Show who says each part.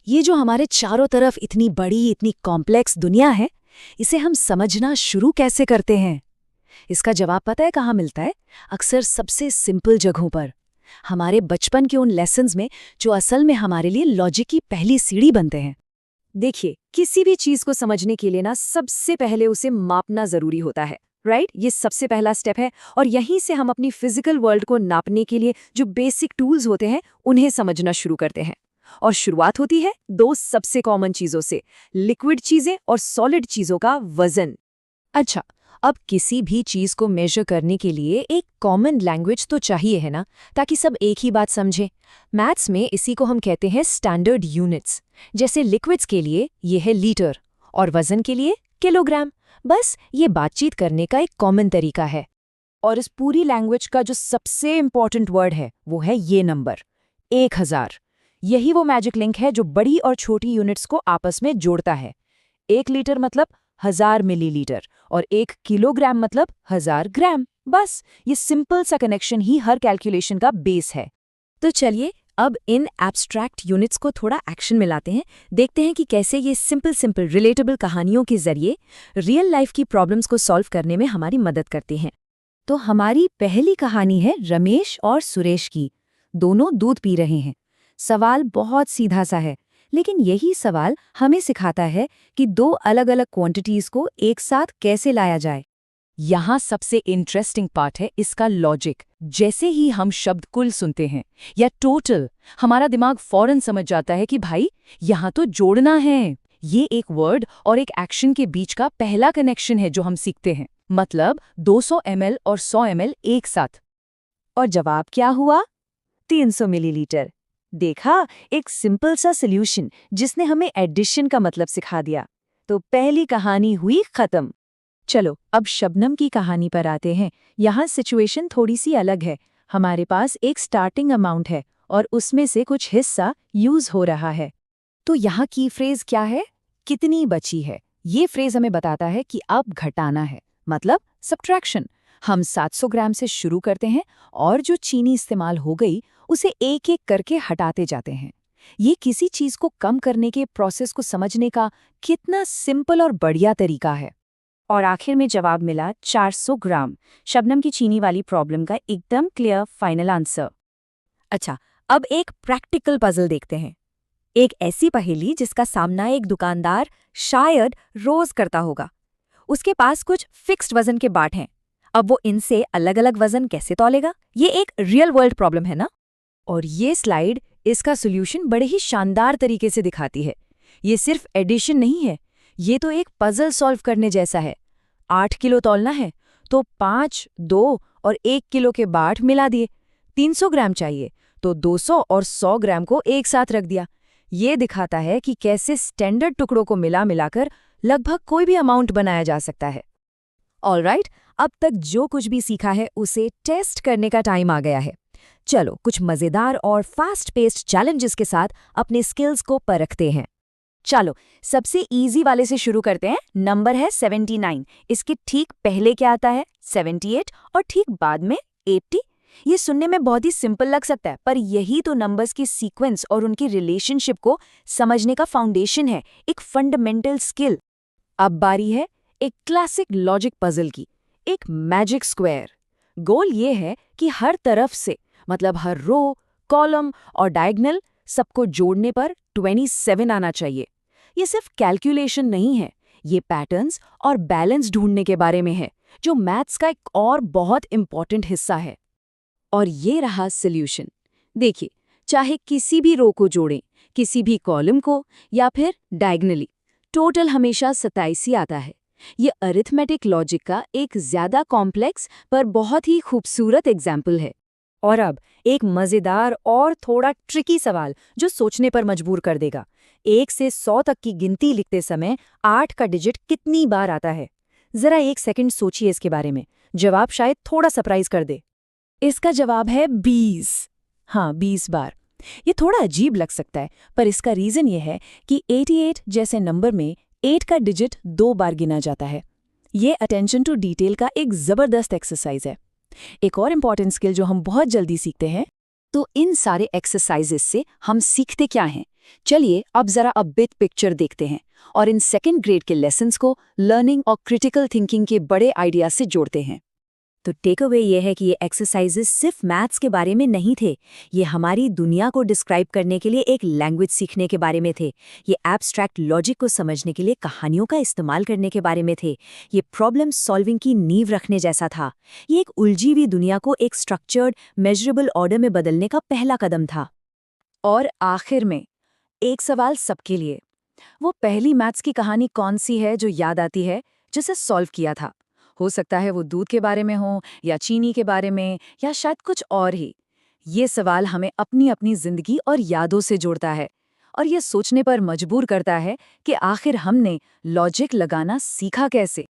Speaker 1: ये जो हमारे चारों तरफ इतनी बड़ी, इतनी कॉम्प्लेक्स दुनिया है, इसे हम समझना शुरू कैसे करते हैं? इसका जवाब पता है कहाँ मिलता है? अक्सर सबसे सिंपल जगहों पर। हमारे बचपन के उन लेसन्स में जो असल में हमारे लिए लॉजिक की पहली सीढ़ी बनते हैं।
Speaker 2: देखिए, किसी भी चीज को समझने के लिए ना सबसे पहले उसे मापना जरूरी होता है, राइट? ये सबसे पहला स्टेप है और यहीं से हम अपनी फिजिकल वर्ल्ड को नापने के लिए जो बेसिक टूल्स होते हैं उन्हें समझना शुरू करते हैं। और शुरुआत होती है दो सबसे कॉमन चीजों से, लिक्विड चीजें और सॉलिड चीजों का वजन।
Speaker 1: अच्छा, अब किसी भी चीज को मेजर करने के लिए एक कॉमन लैंग्वेज तो चाहिए है ना, ताकि सब एक ही बात समझें। मैथ्स में इसी को हम कहते हैं स्टैंडर्ड यूनिट्स। जैसे लिक्विड्स के लिए ये है लीटर और वजन के लिए किलोग्राम। बस ये बातचीत करने का एक कॉमन तरीका है।
Speaker 2: और इस पूरी लैंग्वेज का जो सबसे इंपॉर्टेंट वर्ड है वो है ये नंबर, 1000। यही वो मैजिक लिंक है जो बड़ी और छोटी यूनिट्स को आपस में जोड़ता है। 1 लीटर मतलब 1000 मिलीलीटर और 1 किलोग्राम मतलब 1000 ग्राम। बस ये सिंपल सा कनेक्शन ही हर कैलकुलेशन का बेस है।
Speaker 1: तो चलिए अब इन एब्स्ट्रैक्ट यूनिट्स को थोड़ा एक्शन में लाते हैं। देखते हैं कि कैसे ये सिंपल रिलेटेबल कहानियों के जरिए रियल लाइफ की प्रॉब्लम्स को सॉल्व करने में हमारी मदद करती हैं। तो हमारी पहली कहानी है रमेश और सुरेश की। दोनों दूध पी रहे हैं। सवाल बहुत सीधा सा है, लेकिन यही सवाल हमें सिखाता है कि दो अलग अलग क्वांटिटीज को एक साथ कैसे लाया जाए।
Speaker 2: यहाँ सबसे इंटरेस्टिंग पार्ट है इसका लॉजिक। जैसे ही हम शब्द कुल सुनते हैं या टोटल, हमारा दिमाग फौरन समझ जाता है कि भाई यहाँ तो जोड़ना है। ये एक वर्ड और एक एक्शन के बीच का पहला कनेक्शन है जो हम सीखते हैं। मतलब 200 ml और 100 ml एक साथ।
Speaker 1: और जवाब क्या हुआ? 300 मिलीलीटर। देखा, एक सिंपल सा सॉल्यूशन जिसने हमें एडिशन का मतलब सिखा दिया। तो पहली कहानी हुई खत्म। चलो अब शबनम की कहानी पर आते हैं। यहाँ सिचुएशन थोड़ी सी अलग है। हमारे पास एक स्टार्टिंग अमाउंट है और उसमें से कुछ हिस्सा यूज हो रहा है। तो यहाँ की फ्रेज क्या है? कितनी बची है। ये फ्रेज हमें बताता है कि अब घटाना है, मतलब सब्ट्रैक्शन। हम 700 ग्राम से शुरू करते हैं और जो चीनी इस्तेमाल हो गई उसे एक एक करके हटाते जाते हैं। ये किसी चीज को कम करने के प्रोसेस को समझने का कितना सिंपल और बढ़िया तरीका है। और आखिर में जवाब मिला 400 ग्राम। शबनम की चीनी वाली प्रॉब्लम का एकदम क्लियर फाइनल आंसर। अच्छा, अब एक प्रैक्टिकल पजल देखते हैं। एक ऐसी पहेली जिसका सामना एक दुकानदार शायद रोज करता होगा। उसके पास कुछ फिक्स्ड वजन के बाट हैं। अब वो इनसे अलग अलग वजन कैसे तौलेगा? ये एक रियल वर्ल्ड प्रॉब्लम है ना? और ये स्लाइड इसका सोल्यूशन बड़े ही शानदार तरीके से दिखाती है। ये सिर्फ एडिशन नहीं है, ये तो एक पजल सॉल्व करने जैसा है। 8 किलो तौलना है तो 5, 2 और 1 किलो के बाट मिला दिए। 300 ग्राम चाहिए तो 200 और 100 ग्राम को एक साथ रख दिया। ये दिखाता है कि कैसे स्टैंडर्ड टुकड़ों को मिलाकर लगभग कोई भी अमाउंट बनाया जा सकता है। ऑलराइट, अब तक जो कुछ भी सीखा है उसे टेस्ट करने का टाइम आ गया है। चलो कुछ मजेदार और फास्ट पेस्ड चैलेंजेस के साथ अपने स्किल्स को परखते हैं। चलो सबसे इजी वाले से शुरू करते हैं। नंबर है 79। इसके ठीक पहले क्या आता है? 78 और ठीक बाद में 80। ये सुनने में बहुत ही सिंपल लग सकता है, पर यही तो नंबर्स की सीक्वेंस और उनकी रिलेशनशिप को समझने का फाउंडेशन है, एक फंडामेंटल स्किल। अब बारी है एक क्लासिक लॉजिक पजल की, एक मैजिक स्क्वायर। गोल ये है कि हर तरफ से, मतलब हर रो, कॉलम और डायगोनल, सबको जोड़ने पर 27 आना चाहिए। ये सिर्फ कैलकुलेशन नहीं है, ये पैटर्न्स और बैलेंस ढूंढने के बारे में है, जो मैथ्स का एक और बहुत इंपॉर्टेंट हिस्सा है। और ये रहा सॉल्यूशन। देखिए, चाहे किसी भी रो को जोड़ें, किसी भी कॉलम को या फिर डायगोनली, टोटल हमेशा 27 ही आता है। ये अरिथमेटिक लॉजिक का एक ज्यादा कॉम्प्लेक्स पर बहुत ही खूबसूरत एग्जाम्पल है। और अब एक मजेदार और थोड़ा ट्रिकी सवाल जो सोचने पर मजबूर कर देगा। 1 से 100 तक की गिनती लिखते समय 8 का डिजिट कितनी बार आता है? जरा 1 सेकंड सोचिए इसके बारे में। जवाब शायद थोड़ा सरप्राइज कर दे। इसका जवाब है 20। हाँ, 20 बार। ये थोड़ा अजीब लग सकता है, पर इसका रीजन ये है कि 88 जैसे नंबर में 8 का डिजिट 2 बार गिना जाता है। ये अटेंशन टू डिटेल का एक जबरदस्त एक्सरसाइज है। एक और इम्पॉर्टेंट स्किल जो हम बहुत जल्दी सीखते हैं। तो इन सारे एक्सरसाइजेस से हम सीखते क्या हैं?
Speaker 2: चलिए अब जरा अब बिग पिक्चर देखते हैं और इन सेकंड ग्रेड के लेसन्स को लर्निंग और क्रिटिकल थिंकिंग के बड़े आइडियाज से जोड़ते हैं।
Speaker 1: तो टेक अवे ये है कि ये एक्सरसाइजेस सिर्फ मैथ्स के बारे में नहीं थे, ये हमारी दुनिया को डिस्क्राइब करने के लिए एक लैंग्वेज सीखने के बारे में थे, ये एब्स्ट्रैक्ट लॉजिक को समझने के लिए कहानियों का इस्तेमाल करने के बारे में थे, ये प्रॉब्लम सॉल्विंग की नींव रखने जैसा था। ये एक उलझी हुई दुनिया को एक स्ट्रक्चर्ड मेजरेबल ऑर्डर में बदलने का पहला कदम था।
Speaker 2: और आखिर में एक सवाल सबके लिए, वो पहली मैथ्स की कहानी कौन सी है जो याद आती है जिसे सॉल्व किया था? हो सकता है वो दूध के बारे में हो या चीनी के बारे में या शायद कुछ और ही। ये सवाल हमें अपनी अपनी जिंदगी और यादों से जोड़ता है और ये सोचने पर मजबूर करता है कि आखिर हमने लॉजिक लगाना सीखा कैसे।